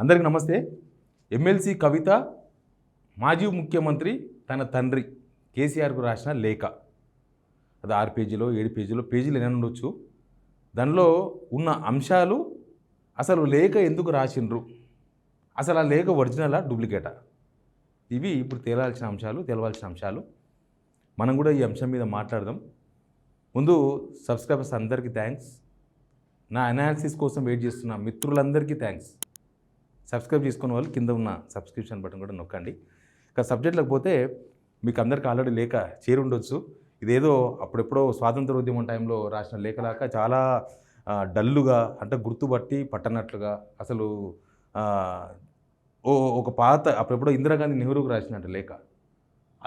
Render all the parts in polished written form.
అందరికీ నమస్తే. ఎమ్మెల్సీ కవిత మాజీ ముఖ్యమంత్రి తన తండ్రి కేసీఆర్కు రాసిన లేఖ. అది 6 పేజీలో 7 పేజీలో పేజీలు ఎన్ని ఉండొచ్చు. దానిలో ఉన్న అంశాలు, అసలు లేఖ ఎందుకు రాసిండ్రు, అసలు ఆ లేఖ ఒరిజినలా డూప్లికేటా, ఇవి ఇప్పుడు తెలవాల్సిన అంశాలు. మనం కూడా ఈ అంశం మీద మాట్లాడదాం. ముందు సబ్స్క్రైబర్స్ అందరికీ థ్యాంక్స్. నా అనాలిసిస్ కోసం వెయిట్ చేస్తున్న మిత్రులందరికీ థ్యాంక్స్. సబ్స్క్రైబ్ చేసుకున్న వాళ్ళు కింద ఉన్న సబ్స్క్రిప్షన్ బటన్ కూడా నొక్కండి. ఇక సబ్జెక్ట్లకు పోతే, మీకు అందరికీ ఆల్రెడీ లేఖ చేరుండొచ్చు. ఇదేదో అప్పుడెప్పుడో స్వాతంత్ర ఉద్యమం టైంలో రాసిన లేఖలాగా చాలా డల్లుగా, అంటే గుర్తుపట్టి పట్టనట్లుగా, అసలు ఒక పాత అప్పుడెప్పుడో ఇందిరాగాంధీ నెహ్రూకు రాసినట్టు లేఖ,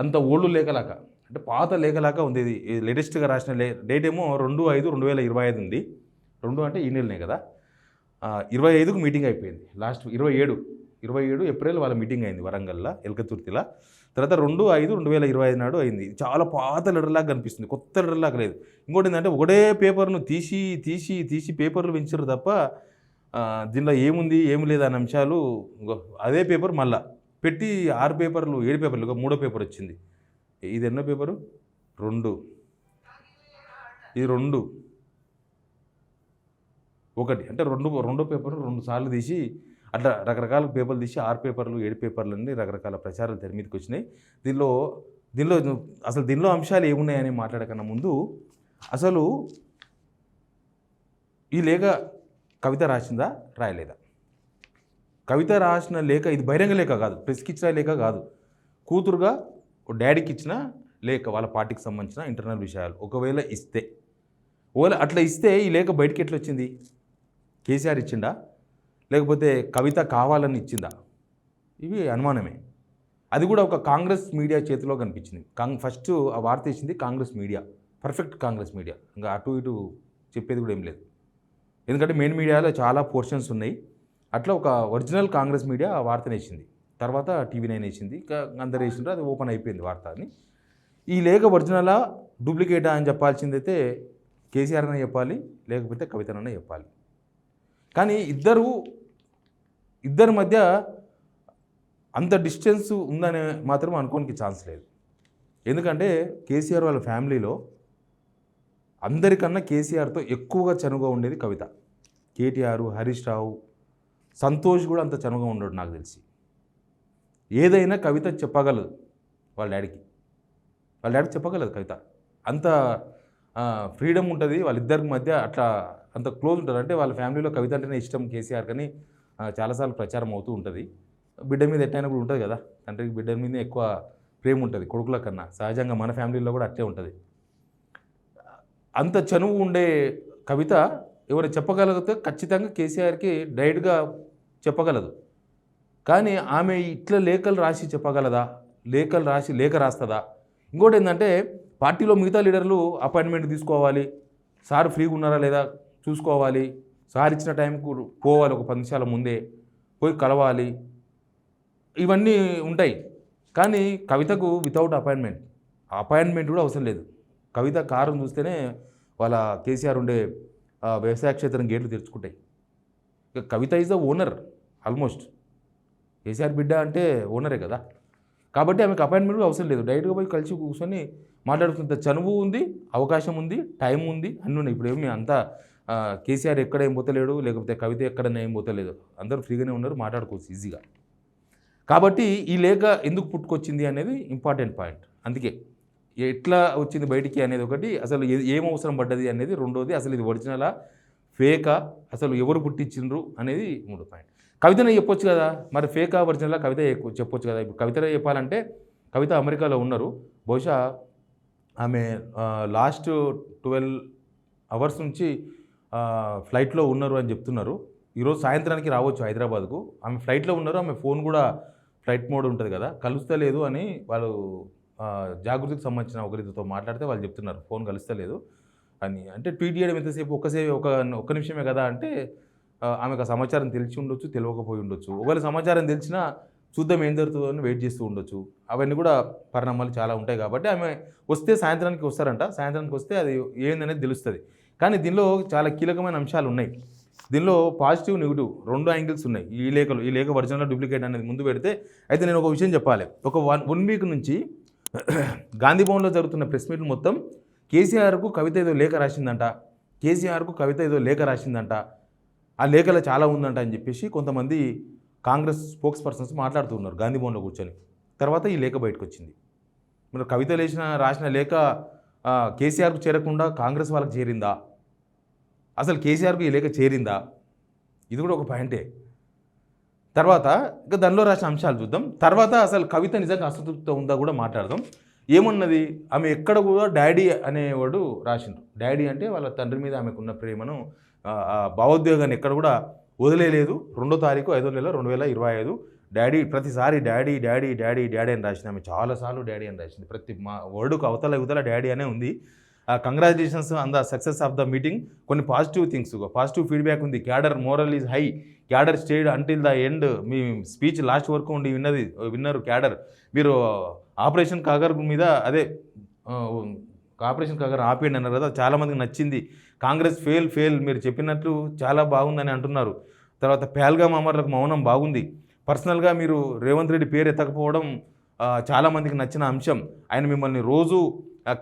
అంత ఓల్డ్ లేఖలాగా, అంటే పాత లేఖలాగా ఉంది. ఇది లేటెస్ట్గా రాసిన డేట్ ఏమో 2/5/2025 ఉంది. 2 అంటే ఈ నెలనే కదా. 25కు మీటింగ్ అయిపోయింది. లాస్ట్ 27 ఏప్రిల్ వాళ్ళ మీటింగ్ అయింది వరంగల్లో, ఎల్కతుర్తిలో. తర్వాత 2/5/2025 నాడు అయింది. చాలా పాత లెటర్లాగా కనిపిస్తుంది, కొత్త లెటర్లాగా లేదు. ఇంకోటి ఏంటంటే, ఒకటే పేపర్ను తీసి పేపర్లు పెంచారు తప్ప దీనిలో ఏముంది ఏమి లేదు అనే అంశాలు అదే పేపర్ మళ్ళా పెట్టి 6 పేపర్లు 7 పేపర్లు, 3వ పేపర్ వచ్చింది. ఇది ఎన్నో పేపరు? 2. ఇది 2 1 అంటే రెండో పేపర్ 2 సార్లు తీసి, అట్లా రకరకాల పేపర్లు తీసి 6 పేపర్లు 7 పేపర్లన్నీ రకరకాల ప్రచారాలు తెర మీదకి వచ్చినాయి. దీనిలో అంశాలు ఏమున్నాయని మాట్లాడకన్నా ముందు, అసలు ఈ లేఖ కవిత రాసిందా రాయలేదా? కవిత రాసిన లేఖ ఇది బహిరంగ లేఖ కాదు, ప్రెస్కి ఇచ్చిన లేఖ కాదు. కూతురుగా డాడీకి ఇచ్చిన లేఖ, వాళ్ళ పార్టీకి సంబంధించిన ఇంటర్నల్ విషయాలు. ఒకవేళ అట్లా ఇస్తే ఈ లేఖ బయటికి ఎట్లా వచ్చింది? కేసీఆర్ ఇచ్చిండా, లేకపోతే కవిత కావాలని ఇచ్చిందా? ఇవి అనుమానమే. అది కూడా ఒక కాంగ్రెస్ మీడియా చేతిలో కనిపించింది. ఫస్ట్ ఆ వార్త వేసింది Congress media, perfect Congress media. ఇంకా అటు ఇటు చెప్పేది కూడా ఏం లేదు, ఎందుకంటే మెయిన్ మీడియాలో చాలా పోర్షన్స్ ఉన్నాయి. అట్లా ఒక ఒరిజినల్ కాంగ్రెస్ మీడియా ఆ వార్తను వేసింది. తర్వాత టీవీ9 వేసింది, ఇంకా అందరు వేసిండ్రు, అది ఓపెన్ అయిపోయింది వార్త అని. ఈ లేఖ ఒరిజినలా డూప్లికేటా అని చెప్పాల్సిందైతే కేసీఆర్ అనే చెప్పాలి, లేకపోతే కవితననే చెప్పాలి. కానీ ఇద్దరి మధ్య అంత డిస్టెన్స్ ఉందని మాత్రం అనుకోనికి ఛాన్స్ లేదు. ఎందుకంటే కేసీఆర్ వాళ్ళ ఫ్యామిలీలో అందరికన్నా కేసీఆర్తో ఎక్కువగా చనువుగా ఉండేది కవిత. కేటీఆర్, హరీష్ రావు, సంతోష్ కూడా అంత చనువుగా ఉండడు నాకు తెలిసి. ఏదైనా కవిత చెప్పగలదు వాళ్ళ డాడీకి చెప్పగలదు కవిత. అంత ఫ్రీడమ్ ఉంటుంది వాళ్ళిద్దరికి మధ్య, అట్లా అంత క్లోజ్ ఉంటారు. అంటే వాళ్ళ ఫ్యామిలీలో కవిత అంటేనే ఇష్టం కేసీఆర్, కానీ చాలాసార్లు ప్రచారం అవుతూ ఉంటుంది. బిడ్డ మీద ఎట్టయినా కూడా ఉంటుంది కదా, తండ్రికి బిడ్డ మీదే ఎక్కువ ప్రేమ ఉంటుంది కొడుకుల కన్నా. సహజంగా మన ఫ్యామిలీలో కూడా అట్లే ఉంటుంది. అంత చనువు ఉండే కవిత ఎవరు చెప్పగలిగితే ఖచ్చితంగా కేసీఆర్కి డైరెక్ట్గా చెప్పగలదు. కానీ ఆమె ఇట్లా లేఖలు రాసి చెప్పగలదా? లేఖ రాస్తుందా? ఇంకోటి ఏంటంటే, పార్టీలో మిగతా లీడర్లు అపాయింట్మెంట్ తీసుకోవాలి, సార్ ఫ్రీగా ఉన్నారా లేదా చూసుకోవాలి, సార్ ఇచ్చిన టైంకు పోవాలి, ఒక 10 నిమిషాల ముందే పోయి కలవాలి, ఇవన్నీ ఉంటాయి. కానీ కవితకు వితౌట్ అపాయింట్మెంట్ కూడా అవసరం లేదు. కవిత కారును చూస్తేనే వాళ్ళ కేసీఆర్ ఉండే వ్యవసాయ క్షేత్రం గేట్లు తెరుచుకుంటాయి. Kavitha is the owner almost. KCR బిడ్డ అంటే ఓనరే కదా. కాబట్టి ఆమెకు అపాయింట్మెంట్ కూడా అవసరం లేదు, డైరెక్ట్గా పోయి కలిసి కూర్చొని మాట్లాడుతుంటే చనువు ఉంది, అవకాశం ఉంది, టైం ఉంది, అన్నీ ఉన్నాయి. ఇప్పుడు ఏమి అంతా కేసీఆర్ ఎక్కడ ఏం పోతలేడు, లేకపోతే కవిత ఎక్కడైనా ఏం పోతలేదు, అందరూ ఫ్రీగానే ఉన్నారు, మాట్లాడుకోవచ్చు ఈజీగా. కాబట్టి ఈ లేఖ ఎందుకు పుట్టుకొచ్చింది అనేది ఇంపార్టెంట్ పాయింట్. అందుకే ఎట్లా వచ్చింది బయటికి అనేది ఒకటి, అసలు ఏం అవసరం పడ్డది అనేది రెండోది, అసలు ఇది ఒరిజినలా ఫేకా, అసలు ఎవరు పుట్టించిండ్రు అనేది 3 పాయింట్. కవితనే చెప్పొచ్చు కదా, మరి ఫేకా ఒరిజినల్లా కవిత చెప్పొచ్చు కదా. ఇప్పుడు కవితనే చెప్పాలంటే, కవిత అమెరికాలో ఉన్నారు, బహుశా ఆమె లాస్ట్ 12 అవర్స్ నుంచి ఫ్లైట్లో ఉన్నారు అని చెప్తున్నారు. ఈరోజు సాయంత్రానికి రావచ్చు హైదరాబాద్కు. ఆమె ఫ్లైట్లో ఉన్నారు, ఆమె ఫోన్ కూడా ఫ్లైట్ మోడ్ ఉంటుంది కదా, కలుస్తలేదు అని వాళ్ళు జాగృతికి సంబంధించిన ఒకరితో మాట్లాడితే వాళ్ళు చెప్తున్నారు, ఫోన్ కలుస్తలేదు అని. అంటే ట్వీట్ చేయడం ఎంతసేపు, ఒక్క నిమిషమే కదా అంటే, ఆమెకు సమాచారం తెలిసి ఉండొచ్చు, తెలియకపోయి ఉండొచ్చు. ఒకవేళ సమాచారం తెలిసినా చూద్దాం ఏం జరుగుతుందో అని వెయిట్ చేస్తూ ఉండొచ్చు. అవన్నీ కూడా పరిణామాలు చాలా ఉంటాయి. కాబట్టి ఆమె వస్తే సాయంత్రానికి వస్తారంట, సాయంత్రానికి వస్తే అది ఏందనేది తెలుస్తుంది. కానీ దీనిలో చాలా కీలకమైన అంశాలు ఉన్నాయి. దీనిలో పాజిటివ్ నెగిటివ్ రెండు యాంగిల్స్ ఉన్నాయి. ఈ లేఖ ఒరిజినల్ డూప్లికేట్ అనేది ముందు పెడితే, అయితే నేను ఒక విషయం చెప్పాలి. ఒక వన్ వీక్ నుంచి గాంధీ భవన్లో జరుగుతున్న ప్రెస్ మీట్లు మొత్తం కేసీఆర్కు కవిత ఏదో లేఖ రాసిందంట, కేసీఆర్కు కవిత ఏదో లేఖ రాసిందంట, ఆ లేఖలో చాలా ఉందంట అని చెప్పేసి కొంతమంది కాంగ్రెస్ స్పోక్స్ పర్సన్స్ మాట్లాడుతున్నారు గాంధీ భవన్లో కూర్చొని. తర్వాత ఈ లేఖ బయటకు వచ్చింది. మరి కవిత రాసిన లేఖ కేసీఆర్కు చేరకుండా కాంగ్రెస్ వాళ్ళకి చేరిందా? అసలు కేసీఆర్కు ఈ లేఖ చేరిందా? ఇది కూడా ఒక పాయింటే. తర్వాత ఇంకా దానిలో రాసిన అంశాలు చూద్దాం. తర్వాత అసలు కవిత నిజంగా అసంతృప్తితో ఉందా కూడా మాట్లాడదాం. ఏమన్నది, ఆమె ఎక్కడ కూడా డాడీ అనేవాడు రాసిండు. డాడీ అంటే వాళ్ళ తండ్రి మీద ఆమెకున్న ప్రేమను, భావోద్వేగాన్ని ఎక్కడ కూడా వదిలేదు. 2వ తారీఖు 5వ నెల 2025 డాడీ, ప్రతిసారి డాడీ డాడీ డాడీ డాడీ అని రాసింది. ఆమె చాలాసార్లు డాడీ అని రాసింది. ప్రతి మా వర్డుకు అవతల డాడీ అనే ఉంది. Congratulations on the success of the meeting. కొన్ని పాజిటివ్ థింగ్స్, పాజిటివ్ ఫీడ్బ్యాక్ ఉంది. Cadre morale is high, cadre stayed until the end. మీ స్పీచ్ లాస్ట్ వరకు ఉండి విన్నారు క్యాడర్. మీరు ఆపరేషన్ కాగర్ మీద ఆపరేషన్ కాగర్ ఆపేయండి అన్నారు కదా, చాలామందికి నచ్చింది. కాంగ్రెస్ ఫెయిల్ మీరు చెప్పినట్లు చాలా బాగుందని అంటున్నారు. తర్వాత పహల్గామ్ అమరులకు మౌనం బాగుంది. పర్సనల్గా మీరు రేవంత్ రెడ్డి పేరు ఎత్తకపోవడం చాలామందికి నచ్చిన అంశం. ఆయన మిమ్మల్ని రోజు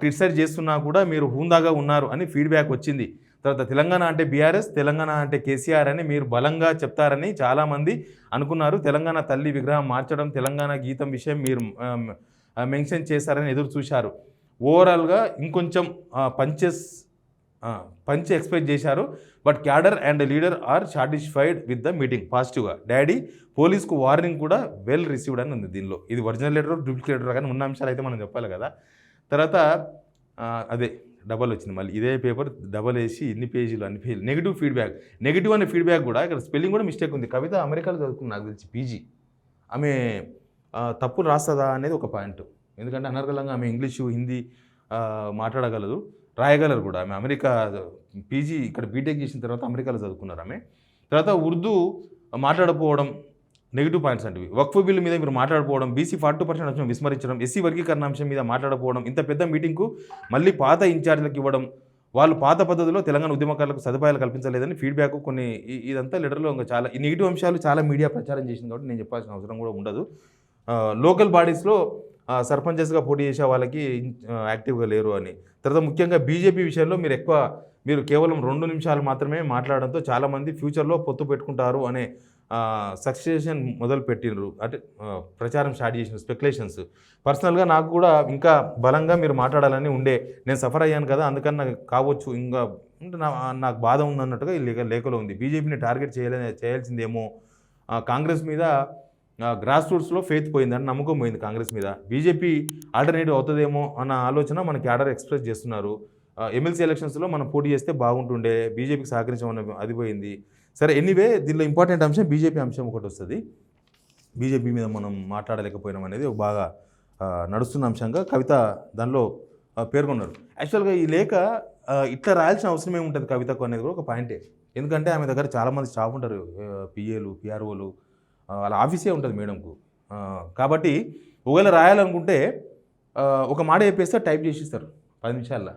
క్రిటిసైజ్ చేస్తున్నా కూడా మీరు హుందాగా ఉన్నారు అని ఫీడ్బ్యాక్ వచ్చింది. తర్వాత తెలంగాణ అంటే బీఆర్ఎస్, తెలంగాణ అంటే కేసీఆర్ అని మీరు బలంగా చెప్తారని చాలామంది అనుకున్నారు. తెలంగాణ తల్లి విగ్రహం మార్చడం, తెలంగాణ గీతం విషయం మీరు మెన్షన్ చేశారని ఎదురు చూశారు. ఓవరాల్గా ఇంకొంచెం పంచ్ ఎక్స్పెక్ట్ చేశారు. But cadre and leader or satisfied with the meeting. పాజిటివ్గా డాడీ పోలీస్కు వార్నింగ్ కూడా వెల్ రిసీవ్డ్ అని ఉంది దీనిలో. ఇది ఒరిజినల్ లెటర్ డూప్లికేట్ లెటర్ కానీ ఉన్న అంశాలు అయితే మనం చెప్పాలి కదా. తర్వాత అదే డబల్ వచ్చింది, మళ్ళీ ఇదే పేపర్ డబల్ వేసి అన్ని పేజీలు నెగిటివ్ ఫీడ్బ్యాక్. నెగిటివ్ అనే ఫీడ్బ్యాక్ కూడా ఇక్కడ స్పెల్లింగ్ కూడా మిస్టేక్ ఉంది. కవిత అమెరికాలో చదువుకుంది నాకు తెలిసి పీజీ. ఆమె తప్పులు రాస్తుందా అనేది ఒక పాయింట్. ఎందుకంటే అనర్గళంగా ఆమె ఇంగ్లీషు హిందీ మాట్లాడగలదు, రాయగలరు కూడా. ఆమె అమెరికా పీజీ ఇక్కడ బీటెక్ చేసిన తర్వాత అమెరికాలో చదువుకున్నారు ఆమె. తర్వాత ఉర్దూ మాట్లాడకపోవడం నెగిటివ్ పాయింట్స్ అంటే వక్ఫ్ బిల్లు మీద మీరు మాట్లాడకపోవడం, బీసీ 42% అంశం విస్మరించడం, ఎస్సీ వర్గీకరణ అంశం మీద మాట్లాడకపోవడం, ఇంత పెద్ద మీటింగ్కు మళ్ళీ పాత ఇన్ఛార్జ్లకు ఇవ్వడం, వాళ్ళు పాత పద్ధతిలో తెలంగాణ ఉద్యమకారులకు సదుపాయాలు కల్పించలేదని ఫీడ్బ్యాక్ కొన్ని. ఇదంతా లెటర్లో ఇంకా చాలా ఈ నెగిటివ్ అంశాలు చాలా మీడియా ప్రచారం చేసింది కాబట్టి నేను చెప్పాల్సిన అవసరం కూడా ఉండదు. లోకల్ బాడీస్లో సర్పంచెస్గా పోటీ చేసే వాళ్ళకి యాక్టివ్గా లేరు అని. తర్వాత ముఖ్యంగా బీజేపీ విషయంలో మీరు కేవలం 2 నిమిషాలు మాత్రమే మాట్లాడడంతో చాలామంది ఫ్యూచర్లో పొత్తు పెట్టుకుంటారు అనే సక్సెషన్ మొదలు పెట్టినరు, అంటే ప్రచారం స్టార్ట్ చేసిన స్పెక్యులేషన్స్. పర్సనల్గా నాకు కూడా ఇంకా బలంగా మీరు మాట్లాడాలని ఉండే, నేను సఫర్ అయ్యాను కదా అందుకని నాకు కావచ్చు, ఇంకా నాకు బాధ ఉందన్నట్టుగా ఈ లేఖలో ఉంది. బీజేపీని టార్గెట్ చేయాల్సిందేమో, కాంగ్రెస్ మీద గ్రాస్ రూట్స్లో ఫెయిత్ పోయిందని నమ్మకం పోయింది కాంగ్రెస్ మీద. బీజేపీ ఆల్టర్నేటివ్ అవుతుందేమో అన్న ఆలోచన మన క్యాడర్ ఎక్స్ప్రెస్ చేస్తున్నారు. ఎమ్మెల్సీ ఎలక్షన్స్లో మనం పోటీ చేస్తే బాగుంటుండే, బీజేపీకి సహకరించమన్న అది పోయింది. సరే, ఎనీవే దీనిలో ఇంపార్టెంట్ అంశం బీజేపీ అంశం ఒకటి వస్తుంది. బీజేపీ మీద మనం మాట్లాడలేకపోయినాం అనేది ఒక బాగా నడుస్తున్న అంశంగా కవిత దానిలో పేర్కొన్నారు. యాక్చువల్గా ఈ లేఖ ఇట్లా రాయాల్సిన అవసరం ఏముంటుంది కవితకు అనేది కూడా ఒక పాయింటే. ఎందుకంటే ఆమె దగ్గర చాలామంది స్టాఫ్ ఉంటారు, పిఏలు, పిఆర్ఓలు, వాళ్ళ ఆఫీసే ఉంటుంది మేడంకు. కాబట్టి ఒకవేళ రాయాలనుకుంటే ఒక మాట చెప్పేస్తే టైప్ చేసిస్తారు 10 నిమిషాల్లో.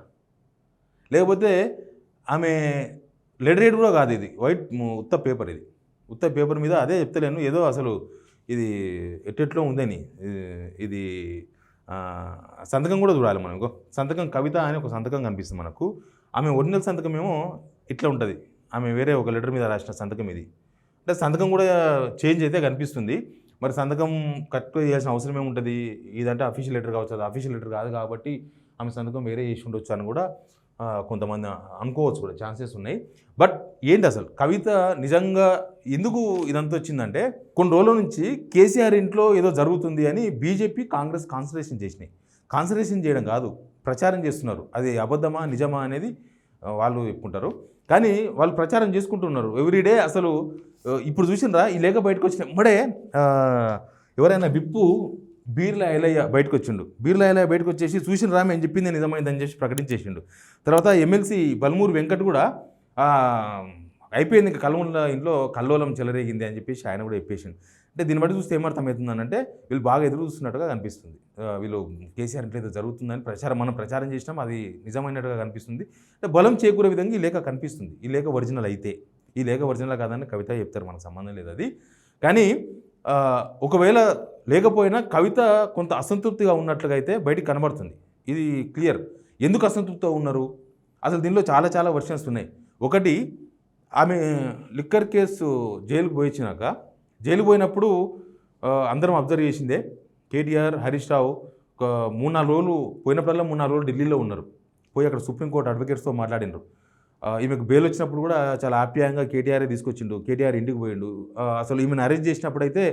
లేకపోతే ఆమె లెటర్ రేట్ కూడా కాదు, ఇది వైట్ ఉత్త పేపర్. ఇది ఉత్త పేపర్ మీద అదే చెప్తలేను, ఏదో అసలు ఇది ఎట్టెట్లో ఉందని. ఇది సంతకం కూడా చూడాలి మనం. సంతకం కవిత అని ఒక సంతకం కనిపిస్తుంది మనకు. ఆమె ఒరిజినల్ సంతకం ఏమో ఇట్లా ఉంటుంది, ఆమె వేరే ఒక లెటర్ మీద రాసిన సంతకం ఇది. అంటే సంతకం కూడా చేంజ్ అయితే కనిపిస్తుంది. మరి సంతకం కరెక్ట్గా చేయాల్సిన అవసరం ఏముంటుంది? ఇదంటే అఫీషియల్ లెటర్ కావచ్చు, అది అఫీషియల్ లెటర్ కాదు కాబట్టి ఆమె సంతకం వేరే చేసి ఉండొచ్చు అని కూడా కొంతమంది అనుకోవచ్చు, కూడా ఛాన్సెస్ ఉన్నాయి. బట్ ఏంటి అసలు కవిత నిజంగా ఎందుకు ఇదంతా వచ్చిందంటే, కొన్ని రోజుల నుంచి కేసీఆర్ ఇంట్లో ఏదో జరుగుతుంది అని బీజేపీ కాంగ్రెస్ కాన్సన్ట్రేషన్ చేసినాయి. కాన్సన్ట్రేషన్ చేయడం కాదు, ప్రచారం చేస్తున్నారు. అది అబద్ధమా నిజమా అనేది వాళ్ళు చెప్పుకుంటారు, కానీ వాళ్ళు ప్రచారం చేసుకుంటున్నారు ఎవ్రీడే. అసలు ఇప్పుడు చూసినరా ఈ లేఖ బయటకు వచ్చిన మడే ఎవరైనా విప్పు బీర్ల ఎలయ్య బయటకు వచ్చిండు. బీర్ల ఎలయ్య బయటకు వచ్చేసి చూసినరా మేము చెప్పింది నిజమైందని చెప్పి ప్రకటించేసిండు. తర్వాత ఎమ్మెల్సీ బల్మూరు వెంకట్ కూడా అయిపోయింది, ఇంకా కల్ముల ఇంట్లో కల్లోలం చెలరేగింది అని చెప్పేసి ఆయన కూడా చెప్పేసిండు. అంటే దీన్ని బట్టి చూస్తే ఏమర్థమవుతుందనంటే వీళ్ళు బాగా ఎదురు చూస్తున్నట్టుగా కనిపిస్తుంది. వీళ్ళు కేసీఆర్ ఇంట్లో ఏదో జరుగుతుందని మనం ప్రచారం చేసినాం, అది నిజమైనట్టుగా కనిపిస్తుంది. అంటే బలం చేకూరే విధంగా ఈ లేఖ కనిపిస్తుంది. ఈ లేఖ ఒరిజినల్ అయితే ఈ లేఖ ఒరిజినల్ కాదని కవిత చెప్తారు, మనకు సంబంధం లేదు అది. కానీ ఒకవేళ లేకపోయినా కవిత కొంత అసంతృప్తిగా ఉన్నట్లుగా అయితే బయటికి కనబడుతుంది. ఇది క్లియర్. ఎందుకు అసంతృప్తిగా ఉన్నారు? అసలు దీనిలో చాలా చాలా వర్షన్స్ ఉన్నాయి. ఒకటి, ఆమె లిక్కర్ కేసు జైలుకు పోయించినాక, జైలుకు పోయినప్పుడు అందరం అబ్జర్వ్ చేసిందే, కేటీఆర్, హరీష్ రావు ఒక 3-4 రోజులు పోయినప్పుడల్లా 3-4 రోజులు ఢిల్లీలో ఉన్నారు. పోయి అక్కడ సుప్రీంకోర్టు అడ్వకేట్స్తో మాట్లాడినారు. ఈమెకు బెయిల్ వచ్చినప్పుడు కూడా చాలా ఆప్యాయంగా కేటీఆరే తీసుకొచ్చిండు, కేటీఆర్ ఇంటికి పోయిండు. అసలు ఈమెను అరెస్ట్ చేసినప్పుడైతే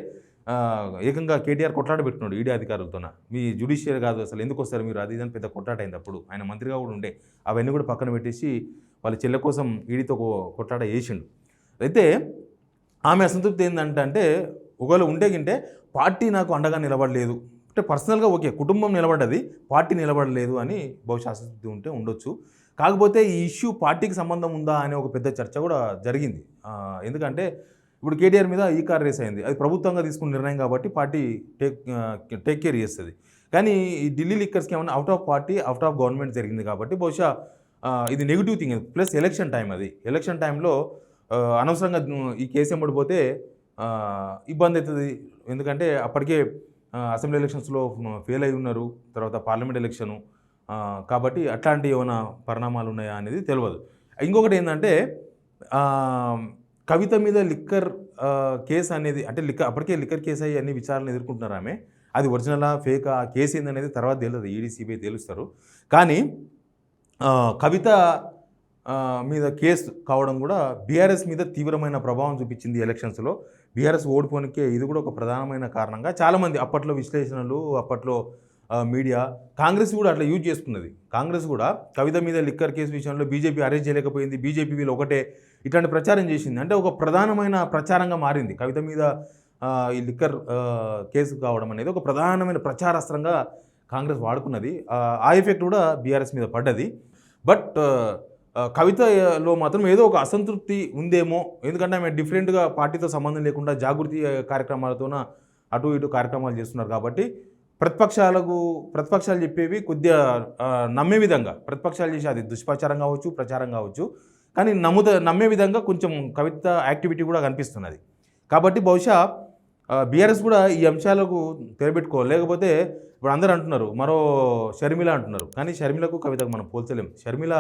ఏకంగా కేటీఆర్ కొట్లాట పెట్టుకున్నాడు ఈడీ అధికారులతోన. మీ జ్యుడిషియరీ కాదు, అసలు ఎందుకు వస్తారు మీరు, అది ఇదని పెద్ద కొట్లాట అయింది. అప్పుడు ఆయన మంత్రిగా కూడా ఉండే. అవన్నీ కూడా పక్కన పెట్టేసి వాళ్ళ చెల్లె కోసం ఈడీతో కొట్లాట చేసిండు. అయితే ఆమె అసంతృప్తి ఏంటంటే, ఒకవేళ ఉంటే పార్టీ నాకు అండగా నిలబడలేదు అంటే, పర్సనల్గా ఓకే కుటుంబం నిలబడ్డది, పార్టీ నిలబడలేదు అని బహుశా అసంతృప్తి ఉంటే ఉండొచ్చు. కాకపోతే ఈ ఇష్యూ పార్టీకి సంబంధం ఉందా అనే ఒక పెద్ద చర్చ కూడా జరిగింది. ఎందుకంటే ఇప్పుడు కేటీఆర్ మీద ఈ కార్ రేస్ అయింది, అది ప్రభుత్వంగా తీసుకున్న నిర్ణయం కాబట్టి పార్టీ టేక్ కేర్ చేస్తుంది. కానీ ఈ ఢిల్లీ లిక్కర్స్కి ఏమన్నా out of party, out of government జరిగింది కాబట్టి బహుశా ఇది negative thing. Plus election time, అది ఎలక్షన్ టైంలో అనవసరంగా ఈ కేసు ఎంబడిపోతే ఇబ్బంది అవుతుంది. ఎందుకంటే అప్పటికే అసెంబ్లీ ఎలక్షన్స్లో ఫెయిల్ అయి ఉన్నారు, తర్వాత పార్లమెంట్ ఎలక్షను, కాబట్టి అట్లాంటి ఏమైనా పరిణామాలు ఉన్నాయా అనేది తెలియదు. ఇంకొకటి ఏంటంటే, కవిత మీద లిక్కర్ కేసు అనేది, అంటే అప్పటికే లిక్కర్ కేసు అయ్యి అన్ని విచారణలు ఎదుర్కొంటున్నారు ఆమె. అది ఒరిజినలా ఫేకా, ఆ కేసు ఏందనేది తర్వాత తెలియదు, ఈడీ సిబిఐ తెలుస్తారు. కానీ కవిత మీద కేసు కావడం కూడా బీఆర్ఎస్ మీద తీవ్రమైన ప్రభావం చూపించింది ఎలక్షన్స్లో. బీఆర్ఎస్ ఓడిపోనికే ఇది కూడా ఒక ప్రధానమైన కారణంగా చాలామంది అప్పట్లో విశ్లేషణలు, అప్పట్లో మీడియా, కాంగ్రెస్ కూడా అట్లా యూజ్ చేసుకున్నది. కాంగ్రెస్ కూడా కవిత మీద లిక్కర్ కేసు విషయంలో బీజేపీ అరెస్ట్ చేయలేకపోయింది, బీజేపీ వీళ్ళు ఒకటే, ఇట్లాంటి ప్రచారం చేసింది. అంటే ఒక ప్రధానమైన ప్రచారంగా మారింది కవిత మీద ఈ లిక్కర్ కేసు కావడం అనేది. ఒక ప్రధానమైన ప్రచారాస్త్రంగా కాంగ్రెస్ వాడుకున్నది. ఆ ఎఫెక్ట్ కూడా బీఆర్ఎస్ మీద పడ్డది. బట్ కవితలో మాత్రం ఏదో ఒక అసంతృప్తి ఉందేమో, ఎందుకంటే ఆమె డిఫరెంట్గా పార్టీతో సంబంధం లేకుండా జాగృతి కార్యక్రమాలతోన అటు ఇటు కార్యక్రమాలు చేస్తున్నారు కాబట్టి ప్రతిపక్షాలు చెప్పేవి కొద్దిగా నమ్మే విధంగా, ప్రతిపక్షాలు చేసి అది దుష్ప్రచారం కావచ్చు, ప్రచారం కావచ్చు, కానీ నమ్మే విధంగా కొంచెం కవిత యాక్టివిటీ కూడా కనిపిస్తున్నది. కాబట్టి బహుశా బీఆర్ఎస్ కూడా ఈ అంశాలకు తెరబెట్టుకోవాలి. లేకపోతే ఇప్పుడు అందరూ అంటున్నారు మరో షర్మిల అంటున్నారు, కానీ షర్మిలకు కవితకు మనం పోల్చలేం. షర్మిల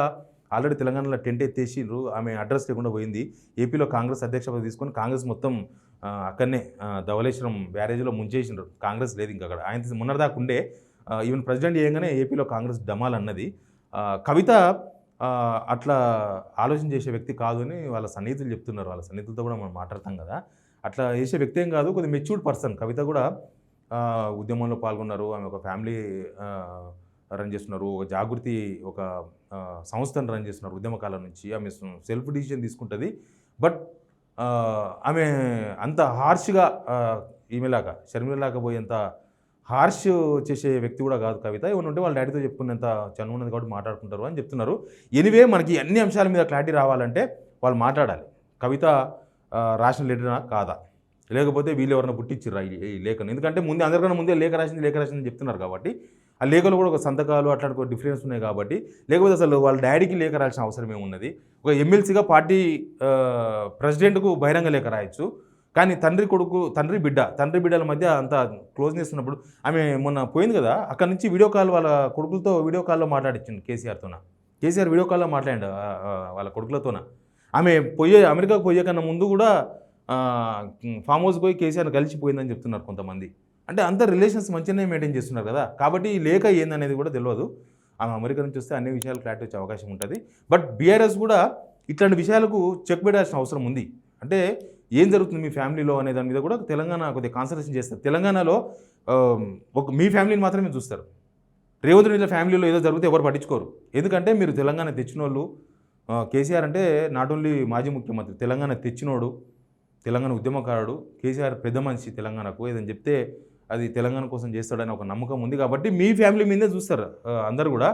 ఆల్రెడీ తెలంగాణలో టెంట్ ఎత్తేసిండ్రు, ఆమె అడ్రస్ లేకుండా పోయింది. ఏపీలో కాంగ్రెస్ అధ్యక్ష పదవి తీసుకొని కాంగ్రెస్ మొత్తం అక్కడనే ధవళేశ్వరం బ్యారేజ్లో ముంచేసిండ్రు. కాంగ్రెస్ లేదు ఇంకా అక్కడ. ఆయన మొన్నటిదాకా ఉండే, ఈవెన్ ప్రెసిడెంట్ చేయగానే ఏపీలో కాంగ్రెస్ డమాల్ అన్నది. కవిత అట్లా ఆలోచన చేసే వ్యక్తి కాదు అని వాళ్ళ సన్నిహితులు చెప్తున్నారు. వాళ్ళ సన్నిహితులతో కూడా మనం మాట్లాడతాం కదా, అట్లా చేసే వ్యక్తి ఏం కాదు, కొద్దిగా మెచ్యూర్డ్ పర్సన్. కవిత కూడా ఉద్యమంలో పాల్గొన్నారు, ఆమె ఒక ఫ్యామిలీ రన్ చేస్తున్నారు, ఒక జాగృతి ఒక సంస్థను రన్ చేస్తున్నారు ఉద్యమకాలం నుంచి. ఆమె సెల్ఫ్ డిసిషన్ తీసుకుంటుంది. బట్ ఆమె అంత హార్ష్గా ఈమెలాగా షర్మిలలాగా పోయేంత హార్ష్ చేసే వ్యక్తి కూడా కాదు కవిత. ఏమైనా ఉంటే వాళ్ళ డాడీతో చెప్పుకునేంత చనువు ఉన్నది కాబట్టి మాట్లాడుకుంటారు అని చెప్తున్నారు. ఎనివే మనకి అన్ని అంశాల మీద క్లారిటీ రావాలంటే వాళ్ళు మాట్లాడాలి. కవిత రాసిన లెటరా కాదా, లేకపోతే వీళ్ళు ఎవరైనా పుట్టించిర్రా ఈ లేఖను? ఎందుకంటే అందరికన్నా ముందే లేఖ రాసింది చెప్తున్నారు కాబట్టి ఆ లేఖలో కూడా ఒక సంతకాలు అట్లాంటి ఒక డిఫరెన్స్ ఉన్నాయి కాబట్టి, లేకపోతే అసలు వాళ్ళ డాడీకి లేఖ రాసిన అవసరం ఏమున్నది? ఒక ఎమ్మెల్సీగా పార్టీ ప్రెసిడెంట్కు బహిరంగ లేఖ రాయొచ్చు, కానీ తండ్రి బిడ్డల మధ్య అంత క్లోజ్నెస్ ఉన్నప్పుడు, ఆమె మొన్న పోయింది కదా, అక్కడ నుంచి వీడియో కాల్ వాళ్ళ కొడుకులతో వీడియో కాల్లో మాట్లాడించింది కేసీఆర్తోన. కేసీఆర్ వీడియో కాల్లో మాట్లాడండి వాళ్ళ కొడుకులతోన. ఆమె అమెరికాకు పోయే కన్నా ముందు కూడా ఫామ్ హౌస్ పోయి కేసీఆర్ని కలిసిపోయిందని చెప్తున్నారు కొంతమంది. అంటే అంత రిలేషన్స్ మంచిగానే మెయింటైన్ చేస్తున్నారు కదా, కాబట్టి ఈ లేఖ ఏందనేది కూడా తెలియదు. ఆమె అమెరికా నుంచి వస్తే అన్ని విషయాలు క్లారిటీ వచ్చే అవకాశం ఉంటుంది. బట్ బీఆర్ఎస్ కూడా ఇట్లాంటి విషయాలకు చెక్ పెట్టాల్సిన అవసరం ఉంది. అంటే ఏం జరుగుతుంది మీ ఫ్యామిలీలో అనే దాని మీద కూడా తెలంగాణ కొద్దిగా కాన్సన్ట్రేషన్ చేస్తారు. తెలంగాణలో మీ ఫ్యామిలీని మాత్రమే చూస్తారు. రేవంత్ రెడ్డి ఫ్యామిలీలో ఏదో జరిగితే ఎవరు పట్టించుకోరు. ఎందుకంటే మీరు తెలంగాణ తెచ్చిన వాళ్ళు. కేసీఆర్ అంటే నాట్ ఓన్లీ మాజీ ముఖ్యమంత్రి, తెలంగాణ తెచ్చినోడు, తెలంగాణ ఉద్యమకారుడు. కేసీఆర్ పెద్ద మనిషి తెలంగాణకు, ఏదని చెప్తే అది తెలంగాణ కోసం చేస్తాడని ఒక నమ్మకం ఉంది కాబట్టి మీ ఫ్యామిలీ మీదే చూస్తారు అందరూ కూడా.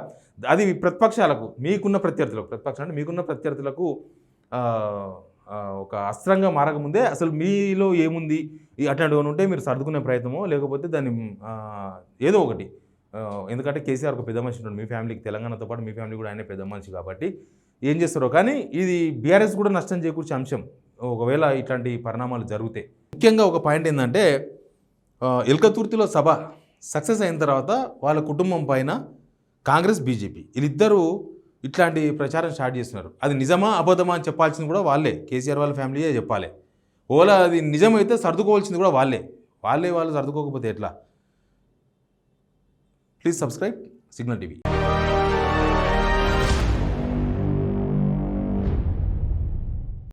అది ప్రతిపక్షాలకు మీకున్న ప్రత్యర్థులకు ఒక అస్త్రంగా మారకముందే అసలు మీలో ఏముంది అట్లాంటివి ఉంటే మీరు సర్దుకునే ప్రయత్నమో, లేకపోతే దాన్ని ఏదో ఒకటి. ఎందుకంటే కేసీఆర్ ఒక పెద్ద మనిషి ఉంటాడు మీ ఫ్యామిలీకి, తెలంగాణతో పాటు మీ ఫ్యామిలీ కూడా ఆయనే పెద్ద మనిషి కాబట్టి ఏం చేస్తారో. కానీ ఇది బీఆర్ఎస్ కూడా నష్టం చేకూర్చే అంశం ఒకవేళ ఇట్లాంటి పరిణామాలు జరిగితే. ముఖ్యంగా ఒక పాయింట్ ఏంటంటే ఎల్కతుర్తిలో సభ సక్సెస్ అయిన తర్వాత వాళ్ళ కుటుంబం పైన కాంగ్రెస్ బీజేపీ వీళ్ళిద్దరూ ఇట్లాంటి ప్రచారం స్టార్ట్ చేస్తున్నారు. అది నిజమా అబద్ధమా అని చెప్పాల్సింది కూడా వాళ్ళే, కేసీఆర్ వాళ్ళ ఫ్యామిలీయే చెప్పాలి. ఓలా అది నిజమైతే సర్దుకోవాల్సింది కూడా వాళ్ళు సర్దుకోకపోతే ఎట్లా? Please subscribe signal TV.